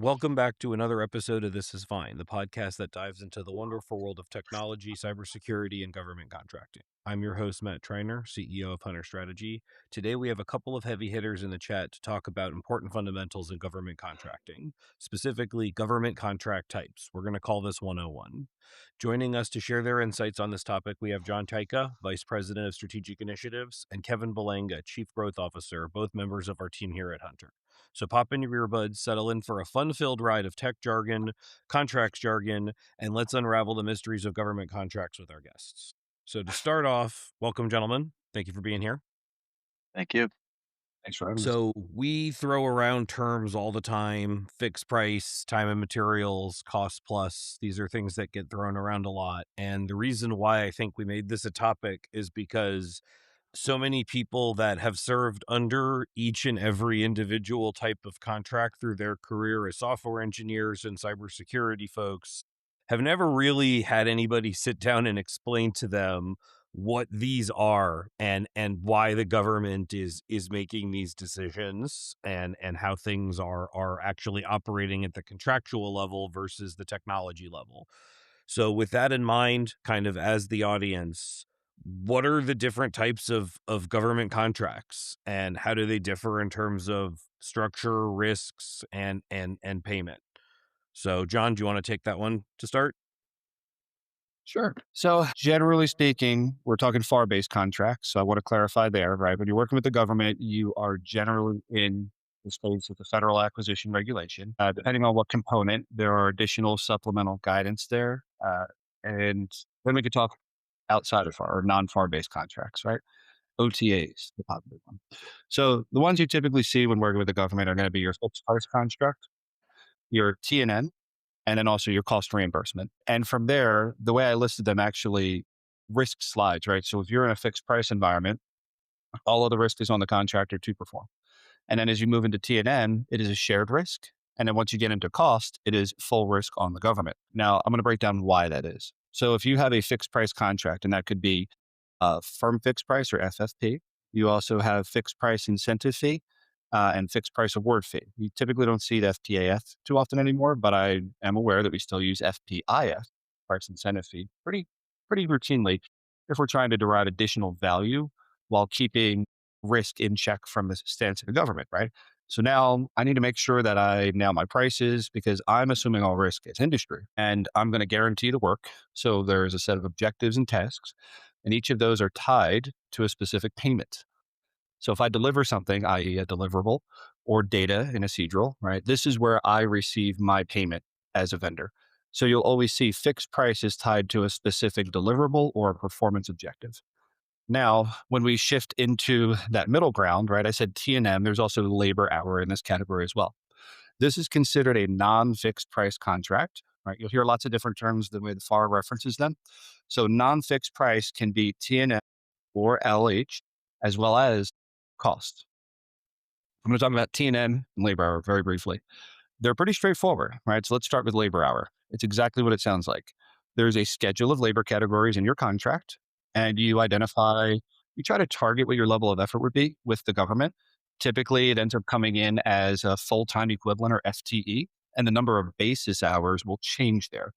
Welcome back to another episode of This Is Fine, the podcast that dives into the wonderful world of technology, cybersecurity, and government contracting. I'm your host, Matt Triner, CEO of Hunter Strategy. Today, we have a couple of heavy hitters in the chat to talk about important fundamentals in government contracting, specifically government contract types. We're going to call this 101. Joining us to share their insights on this topic, we have John Czaika, Vice President of Strategic Initiatives, and Kevin Belanga, Chief Growth Officer, both members of our team here at Hunter. So pop in your earbuds, settle in for a fun-filled ride of tech jargon, contracts jargon, and let's unravel the mysteries of government contracts with our guests. So to start off, welcome, gentlemen. Thank you for being here. Thank you. Thanks for having us. So we throw around terms all the time: fixed price, time and materials, cost plus. These are things that get thrown around a lot. And the reason why I think we made this a topic is because so many people that have served under each and every individual type of contract through their career as software engineers and cybersecurity folks have never really had anybody sit down and explain to them what these are and why the government is making these decisions and how things are actually operating at the contractual level versus the technology level. So with that in mind, kind of as the audience, what are the different types of government contracts and how do they differ in terms of structure, risks, and payment? So John, do you want to take that one to start? Sure. So generally speaking, we're talking FAR-based contracts. So I want to clarify there, right? When you're working with the government, you are generally in the space of the federal acquisition regulation. Depending on what component, there are additional supplemental guidance there. And then we could talk outside of FAR or non-FAR-based contracts, right? OTAs, the popular one. So the ones you typically see when working with the government are going to be your fixed price contract, your TNN, and then also your cost reimbursement. And from there, the way I listed them actually risk slides, right? So if you're in a fixed price environment, all of the risk is on the contractor to perform. And then as you move into TNN, it is a shared risk. And then once you get into cost, it is full risk on the government. Now, I'm going to break down why that is. So if you have a fixed price contract, and that could be a firm fixed price or FFP, you also have fixed price incentive fee, and fixed price award fee. You typically don't see the FPAF too often anymore, but I am aware that we still use FPIF, price incentive fee, pretty routinely if we're trying to derive additional value while keeping risk in check from the stance of the government, right? So now I need to make sure that I nail my prices because I'm assuming all risk is industry and I'm going to guarantee the work. So there's a set of objectives and tasks, and each of those are tied to a specific payment. So if I deliver something, i.e. a deliverable or data in a Cedral, right, this is where I receive my payment as a vendor. So you'll always see fixed prices tied to a specific deliverable or a performance objective. Now, when we shift into that middle ground, right, I said T&M, there's also labor hour in this category as well. This is considered a non-fixed price contract, right? You'll hear lots of different terms the way the FAR references them. So non-fixed price can be T&M or LH, as well as cost. I'm going to talk about T&M and labor hour very briefly. They're pretty straightforward, right? So let's start with labor hour. It's exactly what it sounds like. There's a schedule of labor categories in your contract, and you try to target what your level of effort would be with the government. Typically, it ends up coming in as a full-time equivalent or FTE, and the number of basis hours will change there.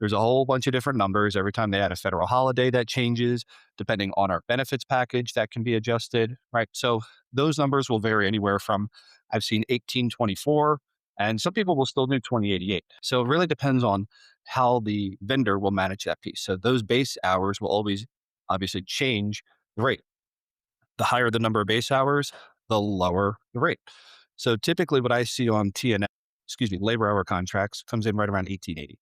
There's a whole bunch of different numbers. Every time they add a federal holiday, that changes. Depending on our benefits package, that can be adjusted, right? So those numbers will vary anywhere from, I've seen 1824, and some people will still do 2088. So it really depends on how the vendor will manage that piece. So those base hours will always obviously change the rate. The higher the number of base hours, the lower the rate. So typically what I see on labor hour contracts comes in right around 1880.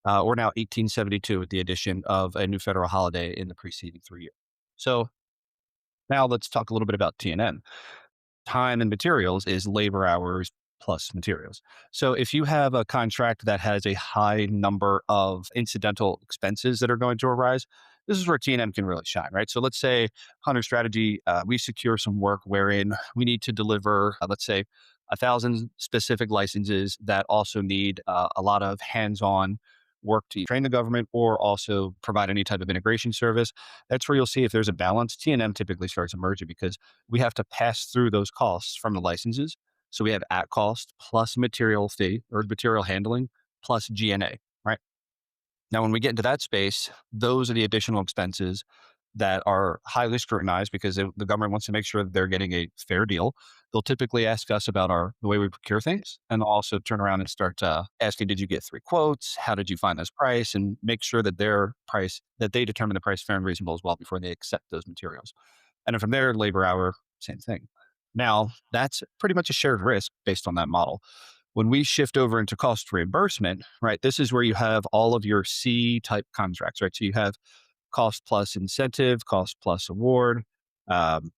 Or now 1872 with the addition of a new federal holiday in the preceding 3 years. So now let's talk a little bit about TNN. Time and materials is labor hours plus materials. So if you have a contract that has a high number of incidental expenses that are going to arise, this is where TNM can really shine, right? So let's say Hunter Strategy, we secure some work wherein we need to deliver, let's say, 1,000 specific licenses that also need a lot of hands-on work to train the government or also provide any type of integration service. That's where you'll see if there's a balance. T&M typically starts emerging because we have to pass through those costs from the licenses So we have at cost plus material fee or material handling plus G&A, right? Now, when we get into that space, those are the additional expenses that are highly scrutinized because the government wants to make sure that they're getting a fair deal. They'll typically ask us about the way we procure things, and they'll also turn around and start asking, "Did you get three quotes? How did you find this price?" And make sure that they determine the price fair and reasonable as well before they accept those materials. And then from there, labor hour, same thing. Now, that's pretty much a shared risk based on that model. When we shift over into cost reimbursement, right, this is where you have all of your C type contracts, right? So you have cost plus incentive, cost plus award, um,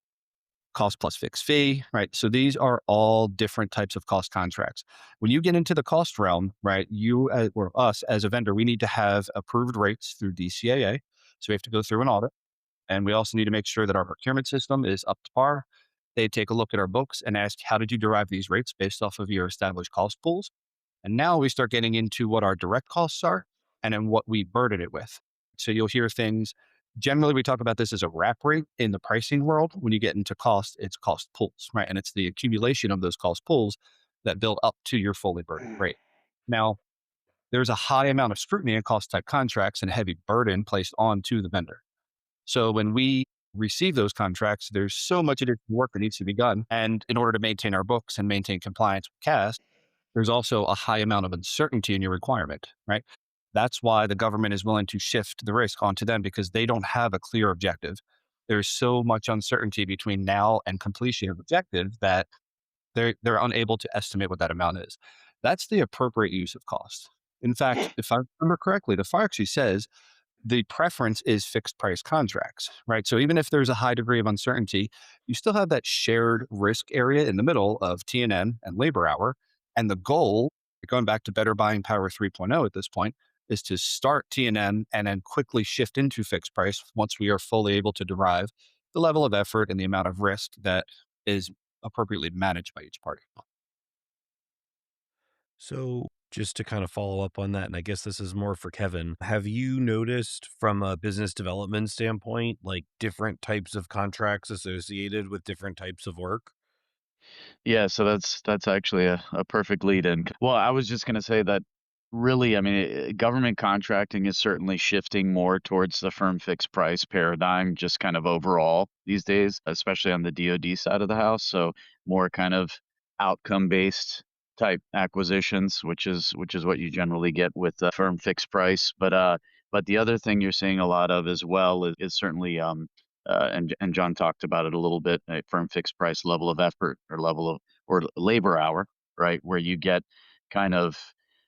cost plus fixed fee, right? So these are all different types of cost contracts. When you get into the cost realm, right, or us as a vendor, we need to have approved rates through DCAA. So we have to go through an audit. And we also need to make sure that our procurement system is up to par. They take a look at our books and ask, how did you derive these rates based off of your established cost pools? And now we start getting into what our direct costs are and then what we burden it with. So you'll hear things. Generally, we talk about this as a wrap rate in the pricing world. When you get into cost, it's cost pools, right? And it's the accumulation of those cost pools that build up to your fully burdened rate. Now, there's a high amount of scrutiny in cost type contracts and a heavy burden placed onto the vendor. So when we receive those contracts, there's so much additional work that needs to be done. And in order to maintain our books and maintain compliance with CAS, there's also a high amount of uncertainty in your requirement, right? That's why the government is willing to shift the risk onto them because they don't have a clear objective. There's so much uncertainty between now and completion of objective that they're unable to estimate what that amount is. That's the appropriate use of cost. In fact, if I remember correctly, the FAR actually says the preference is fixed price contracts, right? So even if there's a high degree of uncertainty, you still have that shared risk area in the middle of T&M and labor hour. And the goal, going back to better buying power 3.0 at this point, is to start T&M and then quickly shift into fixed price once we are fully able to derive the level of effort and the amount of risk that is appropriately managed by each party. So, just to kind of follow up on that, and I guess this is more for Kevin, have you noticed from a business development standpoint, like different types of contracts associated with different types of work? Yeah, so that's actually a perfect lead in. Well, I was just gonna say that really, I mean, government contracting is certainly shifting more towards the firm fixed price paradigm, just kind of overall these days, especially on the DoD side of the house. So more kind of outcome based type acquisitions, which is what you generally get with the firm fixed price. But the other thing you're seeing a lot of as well is certainly and John talked about it a little bit, a firm fixed price level of effort or level of or labor hour, right? Where you get kind of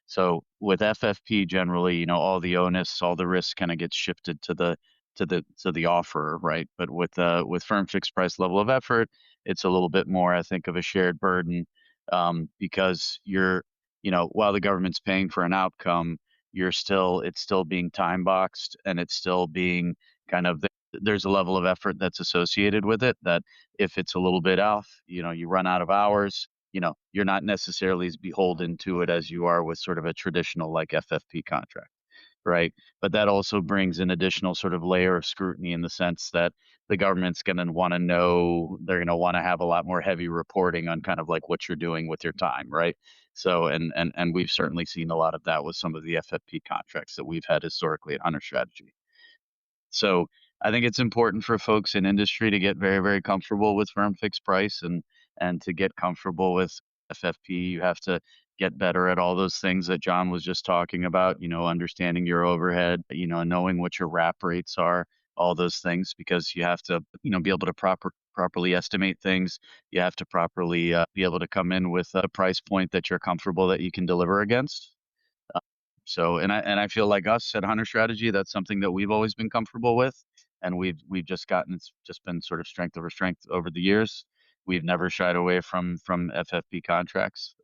so with FFP generally, all the onus, all the risk kind of gets shifted to the offerer, right? But with firm fixed price level of effort, it's a little bit more, I think, of a shared burden because while the government's paying for an outcome, it's still being time boxed and it's still being kind of there's a level of effort that's associated with it that if it's a little bit off, you run out of hours, you're not necessarily as beholden to it as you are with sort of a traditional like FFP contract, right? But that also brings an additional sort of layer of scrutiny in the sense that the government's going to want to know, they're going to want to have a lot more heavy reporting on kind of like what you're doing with your time, right? So, and we've certainly seen a lot of that with some of the FFP contracts that we've had historically at Hunter Strategy. So I think it's important for folks in industry to get very, very comfortable with firm fixed price and to get comfortable with FFP. You have to get better at all those things that John was just talking about, understanding your overhead, knowing what your wrap rates are, all those things, because you have to, be able to properly estimate things. You have to properly be able to come in with a price point that you're comfortable that you can deliver against. So, and I feel like us at Hunter Strategy, that's something that we've always been comfortable with, and we've just gotten it's just been sort of strength over strength over the years. We've never shied away from FFP contracts,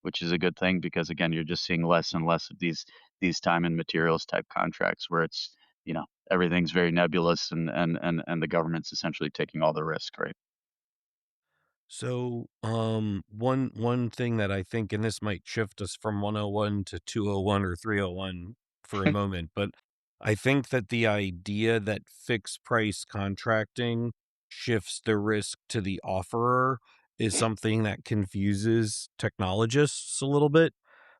which is a good thing because again, you're just seeing less and less of these time and materials type contracts where it's everything's very nebulous and the government's essentially taking all the risk, right? So, one thing that I think, and this might shift us from 101 to 201 or 301 for a moment, but I think that the idea that fixed price contracting shifts the risk to the offerer is something that confuses technologists a little bit,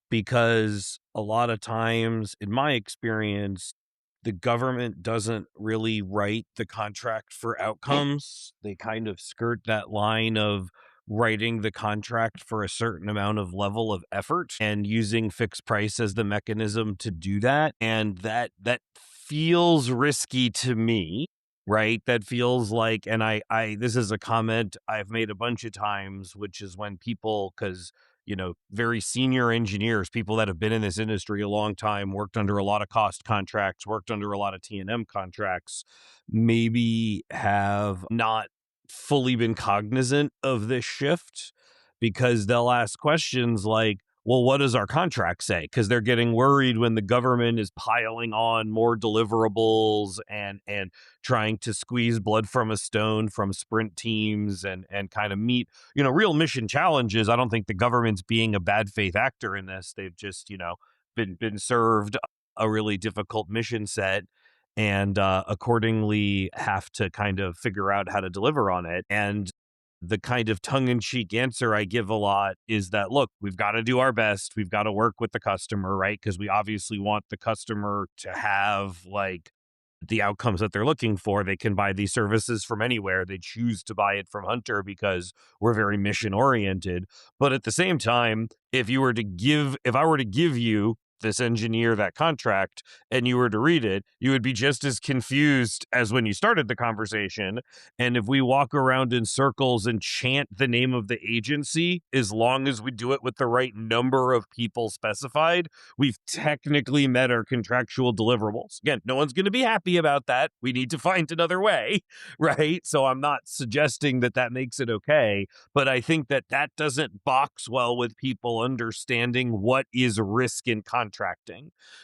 because a lot of times, in my experience, the government doesn't really write the contract for outcomes. They kind of skirt that line of writing the contract for a certain amount of level of effort and using fixed price as the mechanism to do that. And that feels risky to me, right? That feels like, and I this is a comment I've made a bunch of times, which is when people, because very senior engineers, people that have been in this industry a long time, worked under a lot of cost contracts, worked under a lot of T&M contracts, maybe have not fully been cognizant of this shift, because they'll ask questions like, well, what does our contract say? Because they're getting worried when the government is piling on more deliverables and trying to squeeze blood from a stone from sprint teams and kind of meet real mission challenges. I don't think the government's being a bad faith actor in this. They've just, been served a really difficult mission set, and accordingly have to kind of figure out how to deliver on it. And the kind of tongue-in-cheek answer I give a lot is that, look, we've got to do our best. We've got to work with the customer, right? Because we obviously want the customer to have like the outcomes that they're looking for. They can buy these services from anywhere. They choose to buy it from Hunter because we're very mission oriented. But at the same time, if I were to give you this engineer that contract and you were to read it, you would be just as confused as when you started the conversation. And if we walk around in circles and chant the name of the agency, as long as we do it with the right number of people specified, we've technically met our contractual deliverables. Again, no one's going to be happy about that. We need to find another way, right? So I'm not suggesting that makes it okay, but I think that doesn't box well with people understanding what is risk in contracting.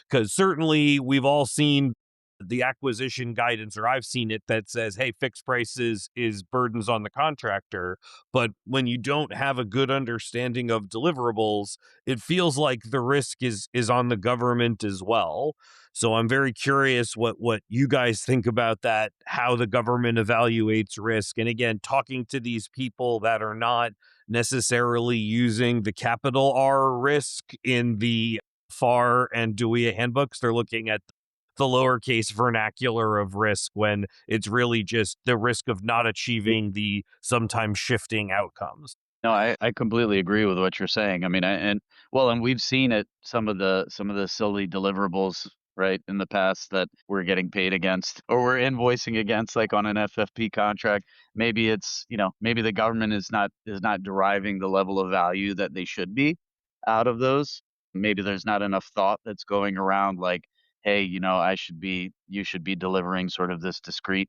Because certainly we've all seen the acquisition guidance, or I've seen it, that says, hey, fixed prices is burdens on the contractor. But when you don't have a good understanding of deliverables, it feels like the risk is on the government as well. So I'm very curious what you guys think about that, how the government evaluates risk. And again, talking to these people that are not necessarily using the capital R risk in the FAR and DUIA handbooks. They're looking at the lowercase vernacular of risk when it's really just the risk of not achieving the sometimes shifting outcomes. No, I completely agree with what you're saying. I mean, and we've seen it, some of the silly deliverables, right, in the past that we're getting paid against or we're invoicing against, like on an FFP contract. Maybe maybe the government is not deriving the level of value that they should be out of those. Maybe there's not enough thought that's going around like, hey, you should be delivering sort of this discrete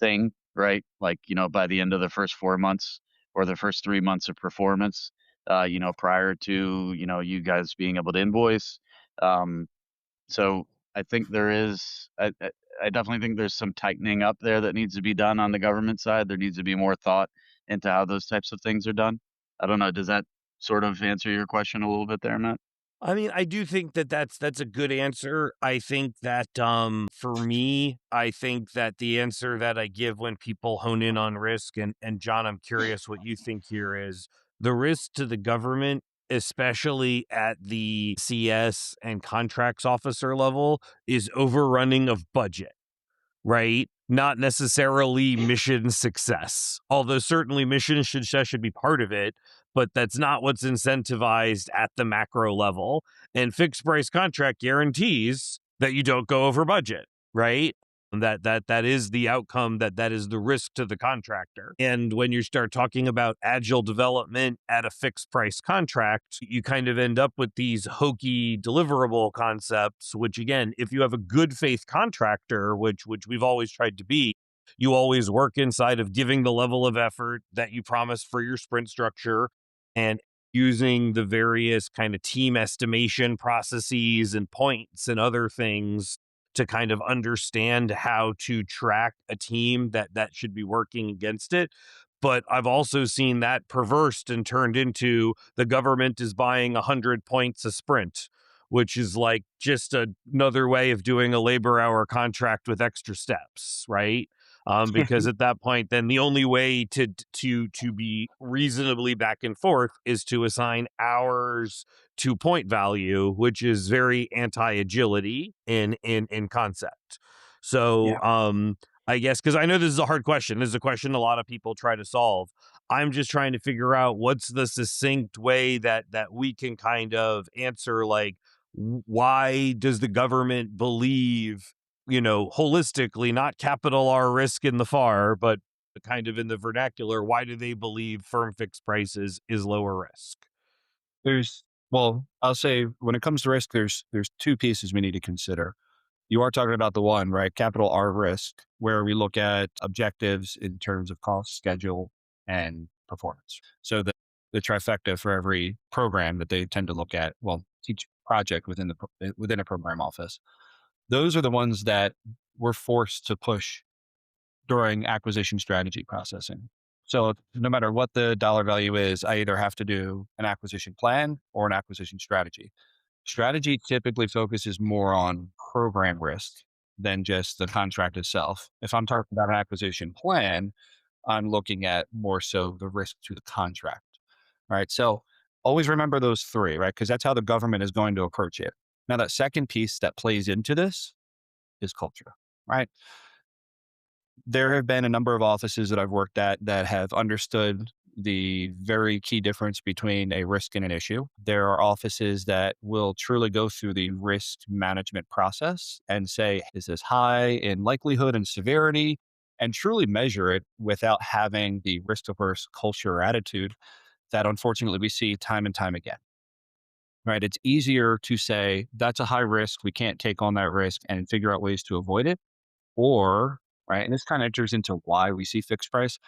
thing, right? Like, by the end of the first 4 months or the first 3 months of performance, prior to, you guys being able to invoice. Um, so I think I definitely think there's some tightening up there that needs to be done on the government side. There needs to be more thought into how those types of things are done. I don't know. Does that sort of answer your question a little bit there, Matt? I mean, I do think that's a good answer. I think that for me, I think that the answer that I give when people hone in on risk, and John, I'm curious what you think here, is the risk to the government, especially at the CS and contracts officer level, is overrunning of budget, right? Not necessarily mission success, although certainly mission success should be part of it, but that's not what's incentivized at the macro level. And fixed price contract guarantees that you don't go over budget, right? That is the outcome, that is the risk to the contractor. And when you start talking about agile development at a fixed price contract, you kind of end up with these hokey deliverable concepts, which again, if you have a good faith contractor, which we've always tried to be, you always work inside of giving the level of effort that you promise for your sprint structure and using the various kind of team estimation processes and points and other things to kind of understand how to track a team that should be working against it. But I've also seen that perversed and turned into the government is buying 100 points a sprint, which is like just another way of doing a labor hour contract with extra steps, right? because at that point, then the only way to be reasonably back and forth is to assign hours to point value, which is very anti-agility in concept. Yeah. So I guess, because I know this is a hard question. This is a question a lot of people try to solve. I'm just trying to figure out what's the succinct way that we can kind of answer, like, why does the government believe, holistically, not capital R risk in the FAR, but kind of in the vernacular, why do they believe firm fixed prices is lower risk? Well, I'll say when it comes to risk, there's two pieces we need to consider. You are talking about the one, right? Capital R risk, where we look at objectives in terms of cost, schedule, and performance. So the trifecta for every program that they tend to look at, well, each project within a program office. Those are the ones that we're forced to push during acquisition strategy processing. So no matter what the dollar value is, I either have to do an acquisition plan or an acquisition strategy. Strategy typically focuses more on program risk than just the contract itself. If I'm talking about an acquisition plan, I'm looking at more so the risk to the contract. All right. So always remember those three, right? Because that's how the government is going to approach it. Now, that second piece that plays into this is culture, right? There have been a number of offices that I've worked at that have understood the very key difference between a risk and an issue. There are offices that will truly go through the risk management process and say, is this high in likelihood and severity? And truly measure it without having the risk averse culture or attitude that unfortunately we see time and time again. Right. It's easier to say that's a high risk. We can't take on that risk and figure out ways to avoid it. Or, right, and this kind of enters into why we see fixed price.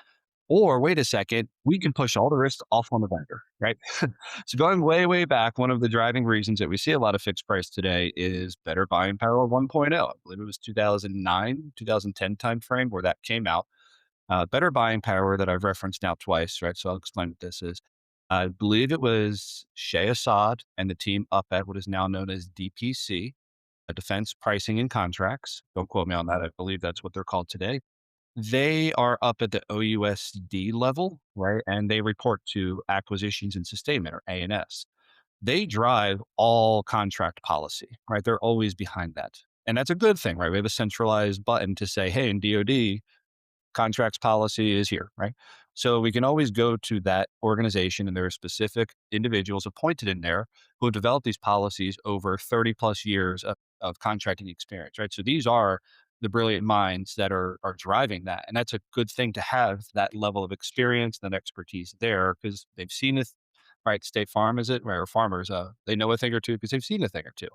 Or wait a second, we can push all the risk off on the vendor, right? So going way, way back, one of the driving reasons that we see a lot of fixed price today is better buying power 1.0. I believe it was 2009, 2010 timeframe where that came out. Better buying power that I've referenced now twice, right? So I'll explain what this is. I believe it was Shay Assad and the team up at what is now known as DPC, Defense Pricing and Contracts. Don't quote me on that. I believe that's what they're called today. They are up at the OUSD level, right? And they report to Acquisitions and Sustainment, or A&S. They drive all contract policy, right? They're always behind that. And that's a good thing, right? We have a centralized button to say, hey, in DoD, contracts policy is here, right? So we can always go to that organization, and there are specific individuals appointed in there who have developed these policies over 30 plus years of contracting experience, right? So these are the brilliant minds that are driving that. And that's a good thing to have that level of experience and expertise there because they've seen it, right? State Farm is it, right? Or farmers, they know a thing or two because they've seen a thing or two.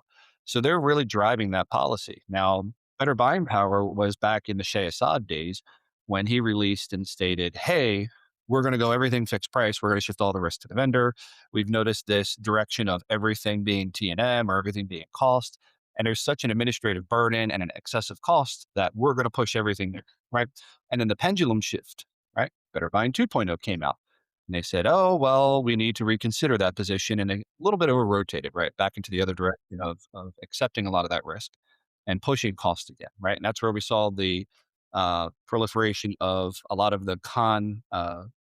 So they're really driving that policy. Now, better buying power was back in the Shea Assad days when he released and stated, hey, we're going to go everything fixed price. We're going to shift all the risk to the vendor. We've noticed this direction of everything being T&M or everything being cost. And there's such an administrative burden and an excessive cost that we're going to push everything there, right? And then the pendulum shift, right? Better Buying 2.0 came out. And they said, oh, well, we need to reconsider that position. And a little bit over rotated, right? Back into the other direction of accepting a lot of that risk and pushing cost again, right? And that's where we saw the proliferation of a lot of the Con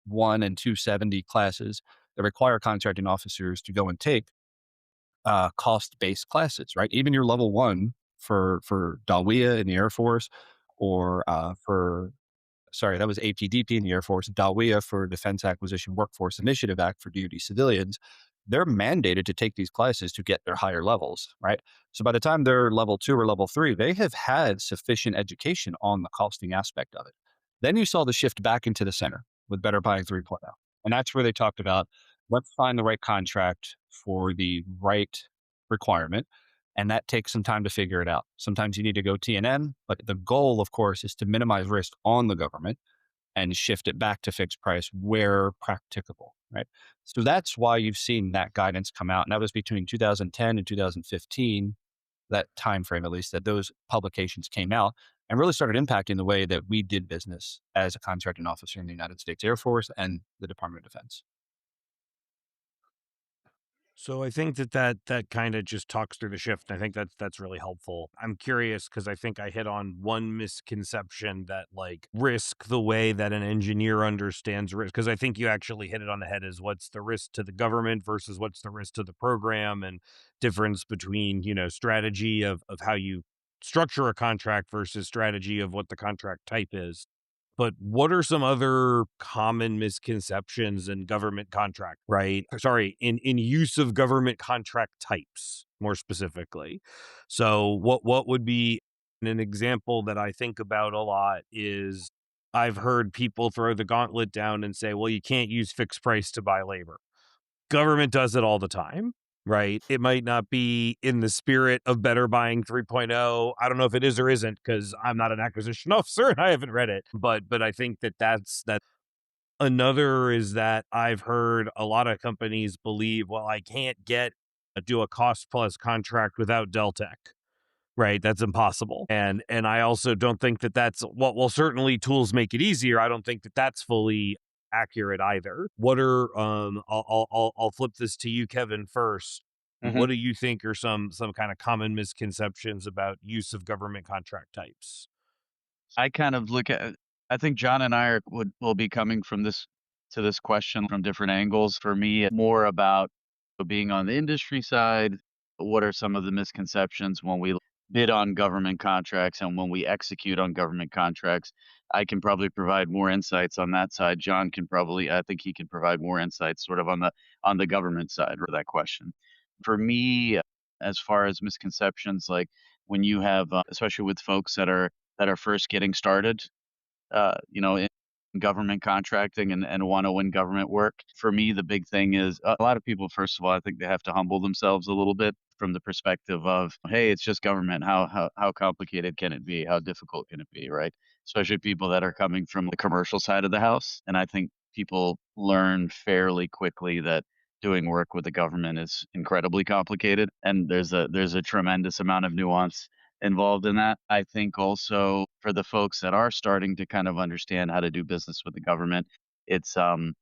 1 and 270 classes that require contracting officers to go and take cost-based classes, right? Even your level one for DAWIA in the Air Force, or for sorry, that was APDP in the Air Force, DAWIA for Defense Acquisition Workforce Initiative Act for DoD civilians. They're mandated to take these classes to get their higher levels, right? So by the time they're level 2 or level 3, they have had sufficient education on the costing aspect of it. Then you saw the shift back into the center with Better Buying 3.0. And that's where they talked about, let's find the right contract for the right requirement. And that takes some time to figure it out. Sometimes you need to go T&M, but the goal, of course, is to minimize risk on the government and shift it back to fixed price where practicable, right? So that's why you've seen that guidance come out. And that was between 2010 and 2015, that time frame at least, that those publications came out and really started impacting the way that we did business as a contracting officer in the United States Air Force and the Department of Defense. So I think that kind of just talks through the shift. I think that's really helpful. I'm curious because I think I hit on one misconception that like risk the way that an engineer understands risk. Because I think you actually hit it on the head is what's the risk to the government versus what's the risk to the program, and difference between, strategy of how you structure a contract versus strategy of what the contract type is. But what are some other common misconceptions in government contract, right? Sorry, in use of government contract types, more specifically. So what would be an example that I think about a lot is I've heard people throw the gauntlet down and say, well, you can't use fixed price to buy labor. Government does it all the time, right? It might not be in the spirit of Better Buying 3.0. I don't know if it is or isn't because I'm not an acquisition officer and I haven't read it. But I think that another is that I've heard a lot of companies believe, well, I can't do a cost plus contract without Deltec. Right, that's impossible, and I also don't think that that's well, certainly tools make it easier. I don't think that that's fully accurate either. What are I'll flip this to you, Kevin, first. What Mhm. do you think are some kind of common misconceptions about use of government contract types? I kind of look at I think John and I will be coming from this to this question from different angles. For me, more about being on the industry side, what are some of the misconceptions when we bid on government contracts and when we execute on government contracts? I can probably provide more insights on that side. John can probably I think he can provide more insights sort of on the government side for that question. For me, as far as misconceptions, like when you have, especially with folks that are first getting started, in government contracting and want to win government work. For me, the big thing is a lot of people, first of all, I think they have to humble themselves a little bit from the perspective of, hey, it's just government. How complicated can it be? How difficult can it be? Right? Especially people that are coming from the commercial side of the house. And I think people learn fairly quickly that doing work with the government is incredibly complicated and there's a tremendous amount of nuance involved in that. I think also for the folks that are starting to kind of understand how to do business with the government, it's I don't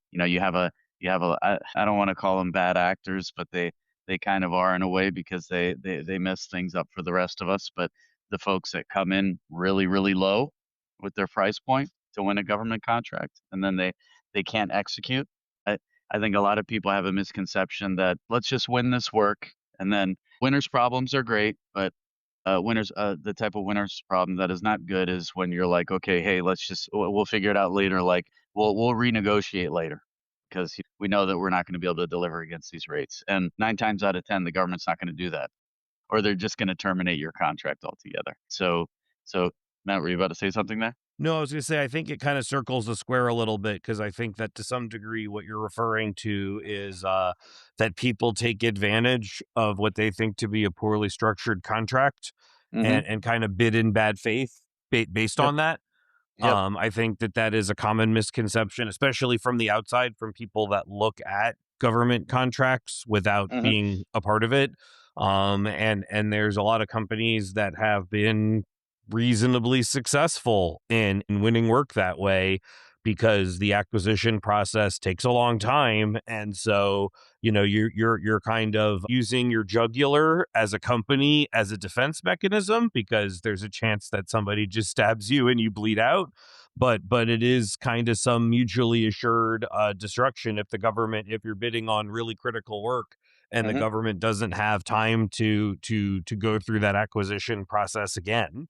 want to call them bad actors, but they kind of are in a way because they mess things up for the rest of us. But the folks that come in really, really low with their price point to win a government contract and then they can't execute. I, I think a lot of people have a misconception that let's just win this work and then winners' problems are great, but the type of winner's problem that is not good is when you're like, okay, hey, we'll figure it out later. Like we'll renegotiate later because we know that we're not going to be able to deliver against these rates. And 9 times out of 10, the government's not going to do that, or they're just going to terminate your contract altogether. So Matt, were you about to say something there? No, I was gonna say, I think it kind of circles the square a little bit because I think that to some degree what you're referring to is that people take advantage of what they think to be a poorly structured contract Mm-hmm. and kind of bid in bad faith based Yep. on that. Yep. I think that is a common misconception, especially from the outside, from people that look at government contracts without Mm-hmm. being a part of it. And there's a lot of companies that have been reasonably successful in winning work that way because the acquisition process takes a long time, and so you're kind of using your jugular as a company as a defense mechanism because there's a chance that somebody just stabs you and you bleed out. But it is kind of some mutually assured destruction if you're bidding on really critical work and the Mm-hmm. government doesn't have time to go through that acquisition process again,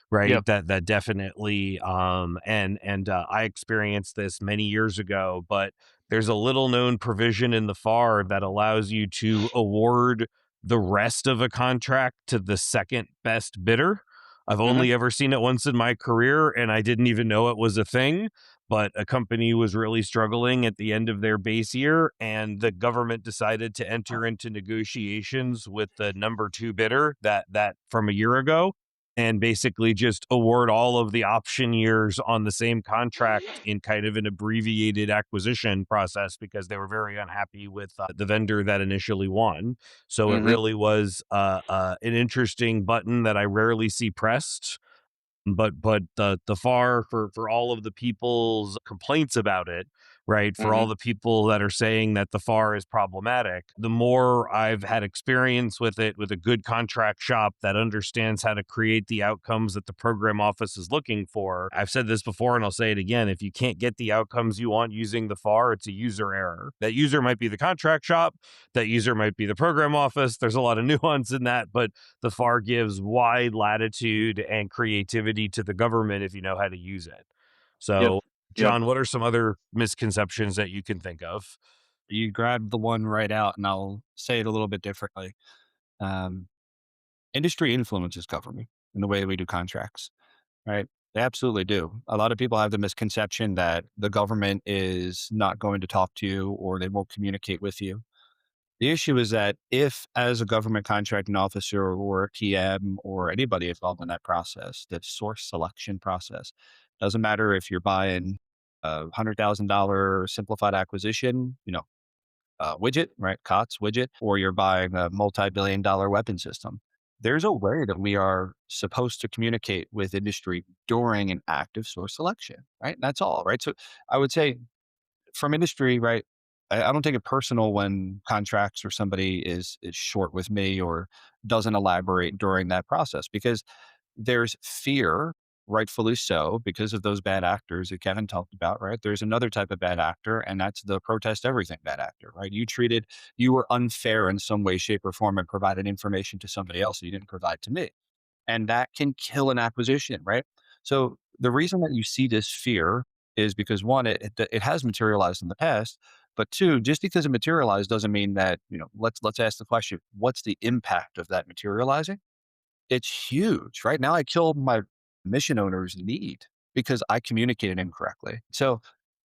right? Yep. That definitely and I experienced this many years ago, but there's a little known provision in the FAR that allows you to award the rest of a contract to the second best bidder. I've Mm-hmm. only ever seen it once in my career, and I didn't even know it was a thing. But a company was really struggling at the end of their base year, and the government decided to enter into negotiations with the number two bidder that from a year ago, and basically just award all of the option years on the same contract in kind of an abbreviated acquisition process because they were very unhappy with the vendor that initially won. So it Mm-hmm. really was an interesting button that I rarely see pressed. But the FAR for all of the people's complaints about it, right? For all Mhm. the people that are saying that the FAR is problematic, the more I've had experience with it with a good contract shop that understands how to create the outcomes that the program office is looking for. I've said this before and I'll say it again. If you can't get the outcomes you want using the FAR, it's a user error. That user might be the contract shop, that user might be the program office. There's a lot of nuance in that, but the FAR gives wide latitude and creativity to the government if you know how to use it. Yep. So, Yep. John, what are some other misconceptions that you can think of? You grabbed the one right out, and I'll say it a little bit differently. Um, Industry influences government in the way we do contracts, right? They absolutely do. A lot of people have the misconception that the government is not going to talk to you or they won't communicate with you. The issue is that if, as a government contracting officer or a PM or anybody involved in that process, that source selection process, doesn't matter if you're buying a $100,000 simplified acquisition, widget, right? COTS widget, or you're buying a multi-billion-dollar weapon system. There's a way that we are supposed to communicate with industry during an active source selection, right? That's all, right? So I would say from industry, right? I don't take it personal when contracts or somebody is short with me or doesn't elaborate during that process because there's fear, rightfully so, because of those bad actors that Kevin talked about, right? There's another type of bad actor, and that's the protest everything bad actor, right? You were unfair in some way, shape, or form and provided information to somebody else that you didn't provide to me. And that can kill an acquisition, right? So the reason that you see this fear is because one, it has materialized in the past, but two, just because it materialized doesn't mean that let's ask the question: what's the impact of that materializing? It's huge. Right now, I killed my mission owner's need because I communicated incorrectly. So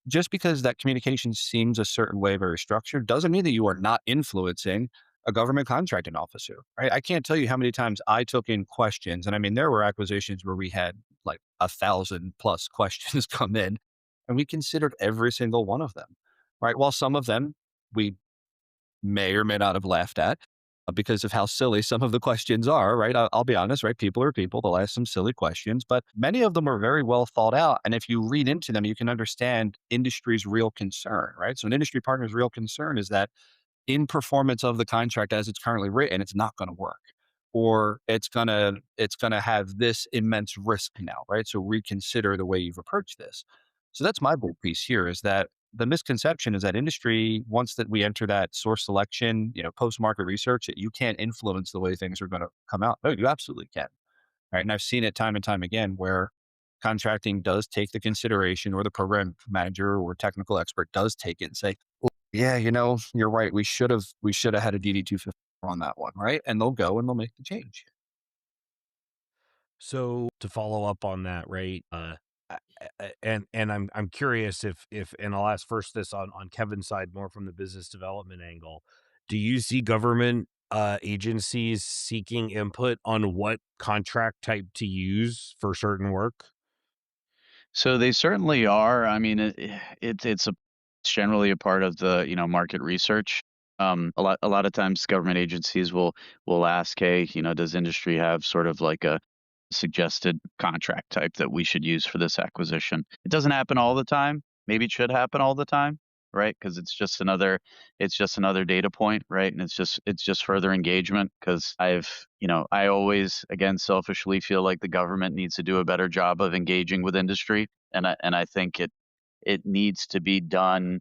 just because that communication seems a certain way, very structured, doesn't mean that you are not influencing a government contracting officer, right? I can't tell you how many times I took in questions. And I mean, there were acquisitions where we had like 1,000+ questions come in and we considered every single one of them, right? While some of them we may or may not have laughed at because of how silly some of the questions are, right? I'll be honest, right? People are people. They'll ask some silly questions, but many of them are very well thought out. And if you read into them, you can understand industry's real concern, right? So an industry partner's real concern is that in performance of the contract as it's currently written, it's not going to work. Or it's gonna have this immense risk now, right? So reconsider the way you've approached this. So that's my big piece here is that the misconception is that industry, once that we enter that source selection, post-market research, that you can't influence the way things are going to come out. No, you absolutely can. Right. And I've seen it time and time again where contracting does take the consideration or the program manager or technical expert does take it and say, well, yeah, you're right. We should have had a DD 250 on that one. Right. And they'll go and they'll make the change. So to follow up on that, right? And I'm curious if and I'll ask first this on Kevin's side more from the business development angle. Do you see government agencies seeking input on what contract type to use for certain work? So they certainly are. I mean, it's generally a part of the, market research. A lot of times government agencies will ask, "Hey, does industry have sort of like a suggested contract type that we should use for this acquisition?" It doesn't happen all the time. Maybe it should happen all the time, right? Because it's just another data point, right? And it's just further engagement. Because I always, again, selfishly feel like the government needs to do a better job of engaging with industry, and I think it needs to be done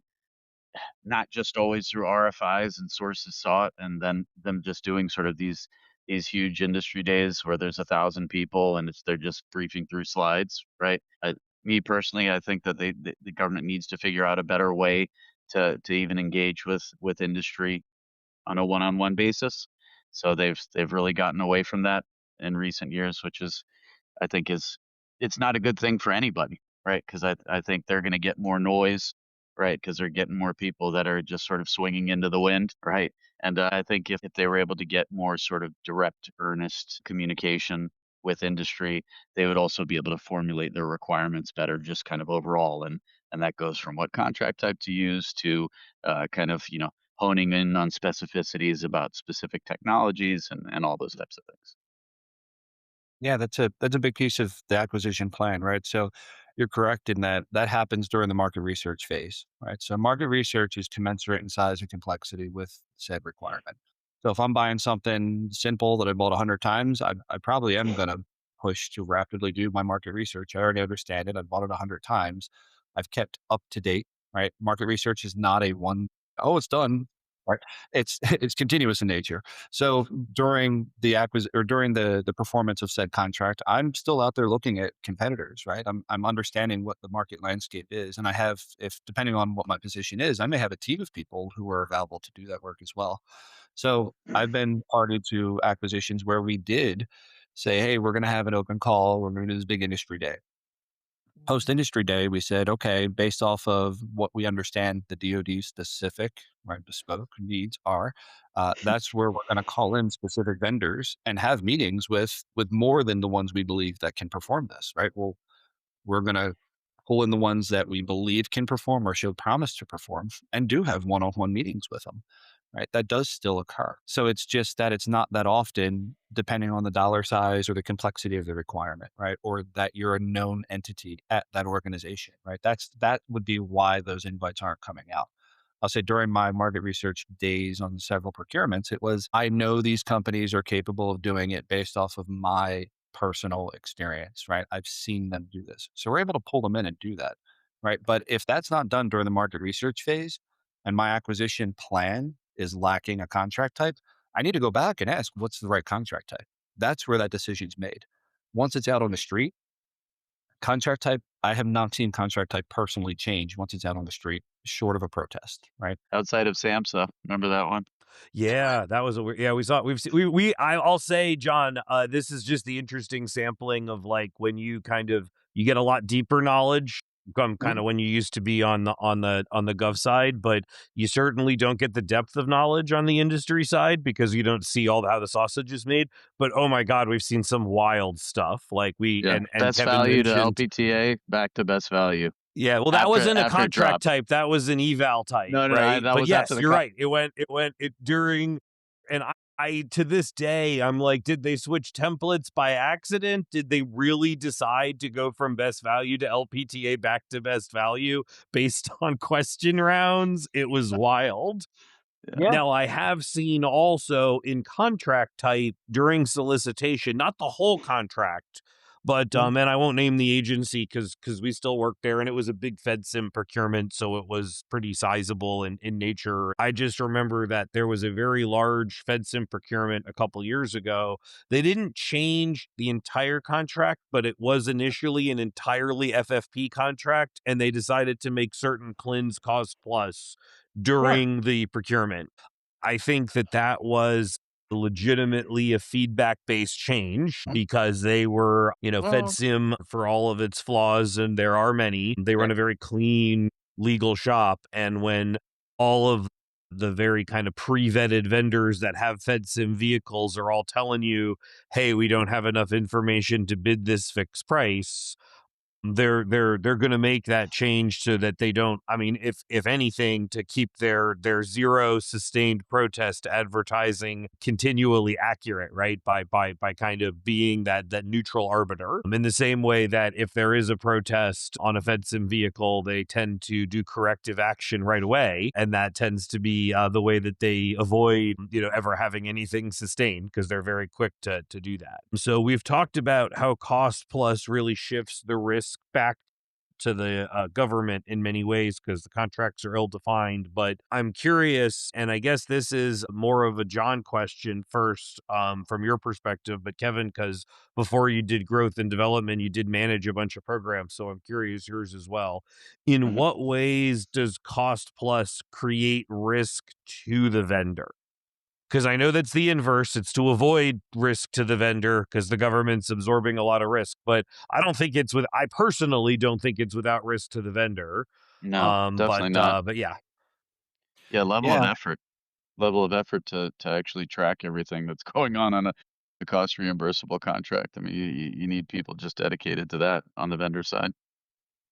not just always through RFIs and sources sought, and then them just doing sort of these huge industry days where there's 1,000 people and they're just briefing through slides, right? Me personally, I think that the government needs to figure out a better way to even engage with industry on a one-on-one basis. So they've really gotten away from that in recent years, which is I think is it's not a good thing for anybody, right? Because I think they're gonna get more noise, right? Because 'Cause they're getting more people that are just sort of swinging into the wind, right? And, I think if they were able to get more sort of direct, earnest communication with industry, they would also be able to formulate their requirements better just kind of overall, and that goes from what contract type to use to, kind of, honing in on specificities about specific technologies and all those types of things. Yeah, that's a big piece of the acquisition plan, right? So You're correct in that that happens during the market research phase, right? So market research is commensurate in size and complexity with said requirement. So if I'm buying something simple that I bought 100 times, I probably am going to push to rapidly do my market research. I already understand it. I've bought it 100 times. I've kept up to date, right? Market research is not a one, oh, it's done, right? It's it's continuous in nature. So during the during the performance of said contract, I'm still out there looking at competitors, right? I'm understanding what the market landscape is, and I have, if depending on what my position is, I may have a team of people who are available to do that work as well. So I've been party to acquisitions where we did say, hey, we're going to have an open call. We're going to do this big industry day. Post industry day, we said, okay, based off of what we understand the DoD specific, right, bespoke needs are, that's where we're going to call in specific vendors and have meetings with more than the ones we believe that can perform this, right? Well, we're going to pull in the ones that we believe can perform or show promise to perform and do have one-on-one meetings with them, right? That does still occur. So it's just that it's not that often, depending on the dollar size or the complexity of the requirement, right? Or that you're a known entity at that organization, right? That would be why those invites aren't coming out. I'll say during my market research days on several procurements, it was, I know these companies are capable of doing it based off of my personal experience, right? I've seen them do this. So we're able to pull them in and do that, right? But if that's not done during the market research phase and my acquisition plan is lacking a contract type, I need to go back and ask, what's the right contract type? That's where that decision's made. Once it's out on the street, contract type, I have not seen contract type personally change once it's out on the street, short of a protest, right? Outside of SAMHSA, remember that one? Yeah, that was a weird, yeah, we saw, we've seen, I'll say, John, this is just the interesting sampling of like when you kind of, you get a lot deeper knowledge from kind of Mhm. when you used to be on the gov side, but you certainly don't get the depth of knowledge on the industry side because you don't see all how the sausage is made. But oh my God, we've seen some wild stuff. Like we Yeah. and Best Kevin value to mentioned, LPTA, back to best value yeah, well, that after wasn't a it contract dropped. type. That was an eval type, No, no, no, right? that But was after yes, the you're right. It during, and I to this day, I'm like, did they switch templates by accident? Did they really decide to go from best value to LPTA back to best value based on question rounds? It was wild. Yeah. Yeah. Now, I have seen also in contract type during solicitation, not the whole contract, but Mhm. and I won't name the agency because we still work there, and it was a big FedSim procurement, so it was pretty sizable in nature. I just remember that there was a very large FedSim procurement a couple years ago. They didn't change the entire contract, but it was initially an entirely FFP contract, and they decided to make certain CLINs cost plus Yeah. during the procurement. I think that that was legitimately a feedback based change because they were, Well, FedSim for all of its flaws, and there are many, they run right. a very clean legal shop. And when all of the very kind of pre vetted vendors that have FedSim vehicles are all telling you, hey, we don't have enough information to bid this fixed price, they're going to make that change so that they don't, I mean, if anything, to keep their zero sustained protest advertising continually accurate, right, by kind of being that neutral arbiter, in the same way that if there is a protest on a FedSim vehicle, they tend to do corrective action right away, and that tends to be the way that they avoid ever having anything sustained because they're very quick to do that. So we've talked about how cost plus really shifts the risk back to the government in many ways because the contracts are ill defined. But I'm curious, and I guess this is more of a John question first, from your perspective. But Kevin, because before you did growth and development, you did manage a bunch of programs. So I'm curious yours as well. In Mhm. what ways does cost plus create risk to the vendor? Because I know that's the inverse. It's to avoid risk to the vendor because the government's absorbing a lot of risk. But I personally don't think it's without risk to the vendor. No, definitely not. But yeah. Yeah, Yeah. level of effort to actually track everything that's going on a cost reimbursable contract. I mean, you need people just dedicated to that on the vendor side.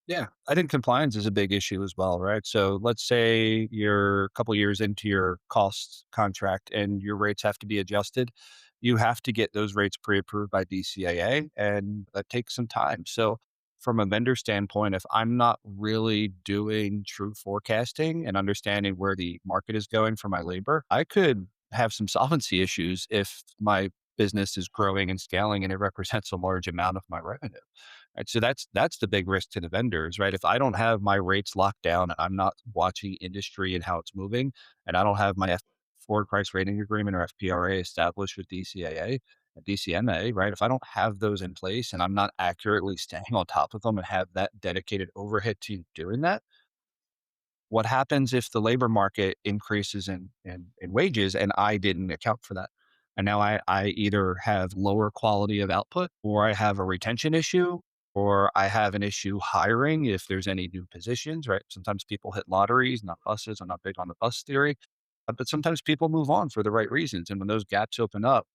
Yeah, I think compliance is a big issue as well, right? So let's say you're a couple years into your cost contract and your rates have to be adjusted. You have to get those rates pre-approved by DCAA, and that takes some time. So from a vendor standpoint, if I'm not really doing true forecasting and understanding where the market is going for my labor, I could have some solvency issues if my business is growing and scaling and it represents a large amount of my revenue. Right. So that's the big risk to the vendors, right? If I don't have my rates locked down and I'm not watching industry and how it's moving, and I don't have my forward price rating agreement or FPRA established with DCAA and DCMA, right? If I don't have those in place and I'm not accurately staying on top of them and have that dedicated overhead team doing that, what happens if the labor market increases in wages and I didn't account for that? And now I either have lower quality of output, or I have a retention issue, or I have an issue hiring if there's any new positions, right? Sometimes people hit lotteries, not buses. I'm not big on the bus theory, but sometimes people move on for the right reasons. And when those gaps open up,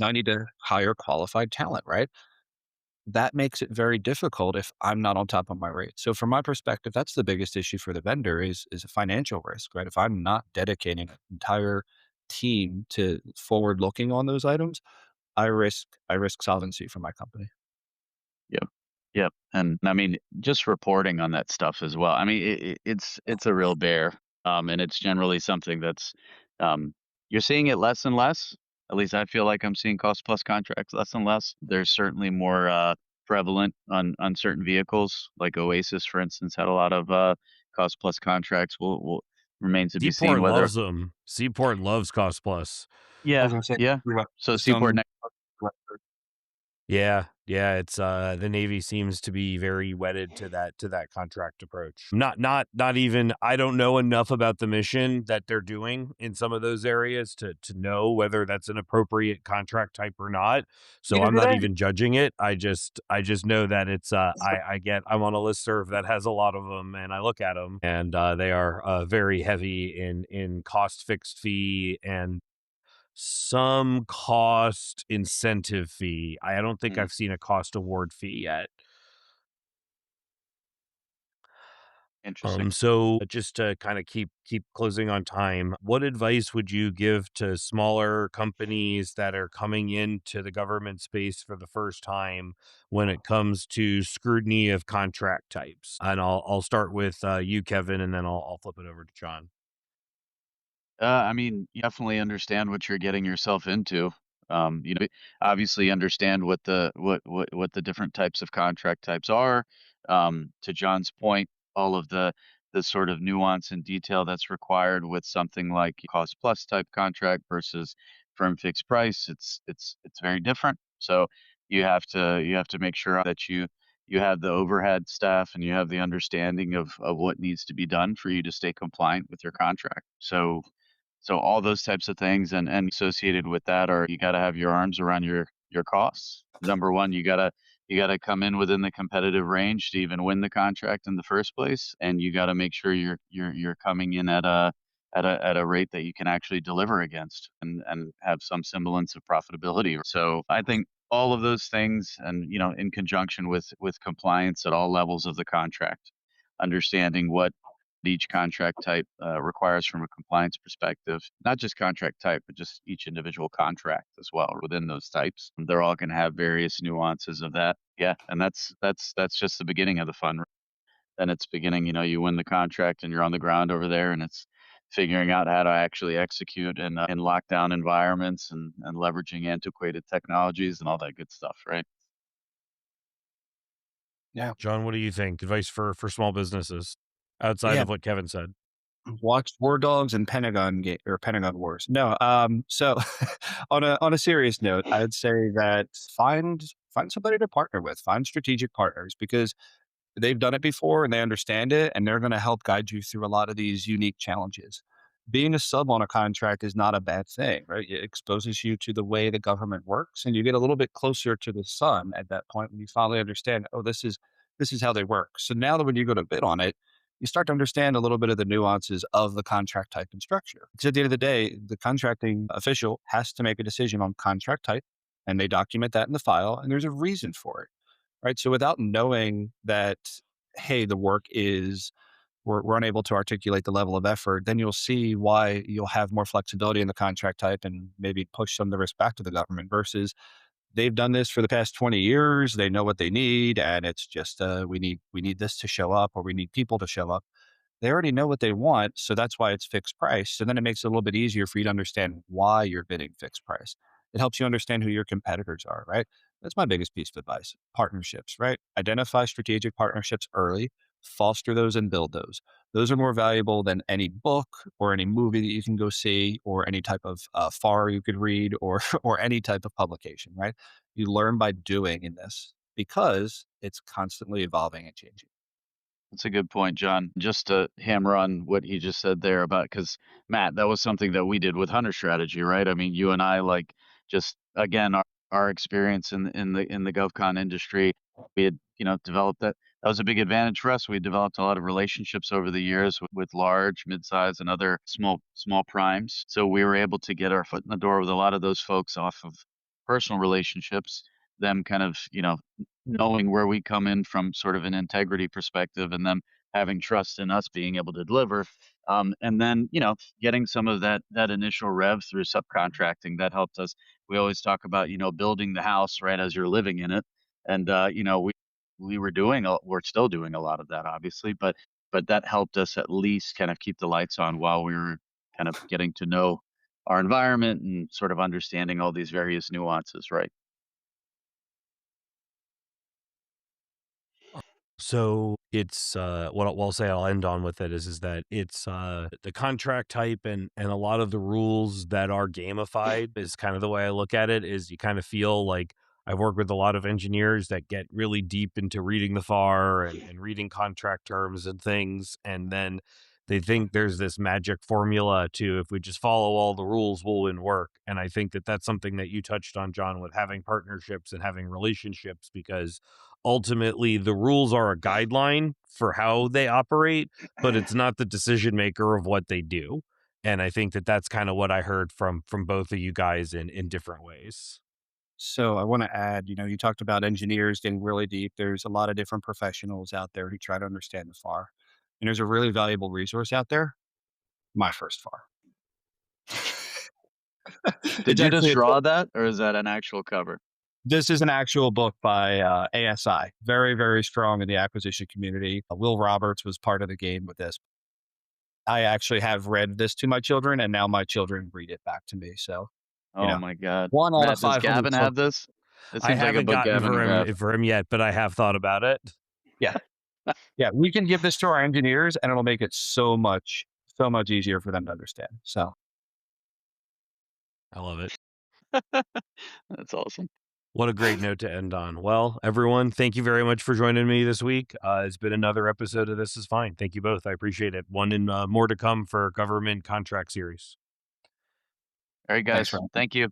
I need to hire qualified talent, right? That makes it very difficult if I'm not on top of my rate. So from my perspective, that's the biggest issue for the vendor is a financial risk, right? If I'm not dedicating an entire team to forward looking on those items, I risk solvency for my company. Yep. Yep. And I mean, just reporting on that stuff as well. I mean, it's a real bear. And it's generally something that's you're seeing it less and less. At least I feel like I'm seeing cost plus contracts less and less. There's certainly more prevalent on certain vehicles, like Oasis, for instance, had a lot of cost plus contracts. Will remains to be seen Seaport whether. loves them. Seaport loves cost plus. I Yeah, was gonna say yeah. we got So Seaport. some Yeah, yeah, it's the Navy seems to be very wedded to that contract approach. Not even I don't know enough about the mission that they're doing in some of those areas to know whether that's an appropriate contract type or not. So either I'm did not I. even judging it. I just know that it's I'm on a listserv that has a lot of them and I look at them and they are very heavy in cost fixed fee and some cost incentive fee. I don't think Mm, I've seen a cost award fee yet. interesting. So just to kind of keep closing on time, what advice would you give to smaller companies that are coming into the government space for the first time when it comes to scrutiny of contract types? And I'll start with you, Kevin, and then I'll flip it over to John. I mean, you definitely understand what you're getting yourself into. Obviously understand what the different types of contract types are. To John's point, all of the sort of nuance and detail that's required with something like cost plus type contract versus firm fixed price. It's very different. So you have to make sure that you have the overhead staff and you have the understanding of what needs to be done for you to stay compliant with your contract. So all those types of things and associated with that are you gotta have your arms around your costs. Number 1, you gotta come in within the competitive range to even win the contract in the first place, and you gotta make sure you're coming in at a rate that you can actually deliver against and have some semblance of profitability. So I think all of those things and, in conjunction with compliance at all levels of the contract, understanding what each contract type requires from a compliance perspective, not just contract type, but just each individual contract as well within those types. They're all going to have various nuances of that. Yeah, and that's just the beginning of the fun. Then it's beginning. You win the contract and you're on the ground over there, and it's figuring out how to actually execute in lockdown environments and leveraging antiquated technologies and all that good stuff, right? Yeah. John, what do you think? Advice for small businesses outside Yeah. of what Kevin said. Watch War Dogs and Pentagon Wars. No, so on a serious note, I'd say that find somebody to partner with, find strategic partners because they've done it before and they understand it, and they're going to help guide you through a lot of these unique challenges. Being a sub on a contract is not a bad thing, right? It exposes you to the way the government works, and you get a little bit closer to the sun at that point when you finally understand, oh, this is how they work. So now that when you go to bid on it, you start to understand a little bit of the nuances of the contract type and structure. Because at the end of the day, the contracting official has to make a decision on contract type, and they document that in the file, and there's a reason for it, right? So without knowing that, hey, the work is we're unable to articulate the level of effort, then you'll see why you'll have more flexibility in the contract type and maybe push some of the risk back to the government versus they've done this for the past 20 years. They know what they need, and it's just we need this to show up, or we need people to show up. They already know what they want, so that's why it's fixed price. So then it makes it a little bit easier for you to understand why you're bidding fixed price. It helps you understand who your competitors are, right? That's my biggest piece of advice. Partnerships, right? Identify strategic partnerships early, foster those and build those. Those are more valuable than any book or any movie that you can go see or any type of FAR you could read or or any type of publication, right? You learn by doing in this because it's constantly evolving and changing. That's a good point, John. Just to hammer on what he just said there about because Matt, that was something that we did with Hunter Strategy, right? I mean, you and I like just again our experience in the GovCon industry. We had developed that. That was a big advantage for us. We developed a lot of relationships over the years with large, mid-size, and other small primes. So we were able to get our foot in the door with a lot of those folks off of personal relationships. Them kind of knowing where we come in from sort of an integrity perspective and them having trust in us being able to deliver. And then, getting some of that initial rev through subcontracting that helped us. We always talk about, building the house right as you're living in it. And we're still doing a lot of that obviously, but that helped us at least kind of keep the lights on while we were kind of getting to know our environment and sort of understanding all these various nuances, right? So it's what I'll say I'll end on with it is that it's the contract type and a lot of the rules that are gamified is kind of the way I look at it is you kind of feel like I've worked with a lot of engineers that get really deep into reading the FAR and reading contract terms and things, and then they think there's this magic formula to if we just follow all the rules, we'll win work. And I think that that's something that you touched on, John, with having partnerships and having relationships, because ultimately the rules are a guideline for how they operate, but it's not the decision maker of what they do. And I think that that's kind of what I heard from both of you guys in different ways. So I want to add, you talked about engineers getting really deep. There's a lot of different professionals out there who try to understand the FAR. And there's a really valuable resource out there, My First FAR. Did It's you just actually draw that or is that an actual cover? this is an actual book by ASI, very, very strong in the acquisition community. Will Roberts was part of the game with this. I actually have read this to my children, and now my children read it back to me. So, you Oh know, my god. one out of Matt, does 500 Gavin have children. this? It I seems like a haven't book gotten Gavin would have. for him yet, but I have thought about it. Yeah. Yeah. We can give this to our engineers, and it'll make it so much easier for them to understand. So, I love it. That's awesome. What a great note to end on. Well, everyone, thank you very much for joining me this week. It's been another episode of This Is Fine. Thank you both. I appreciate it. One and more to come for government contract series. All right, thanks guys. for Thank you.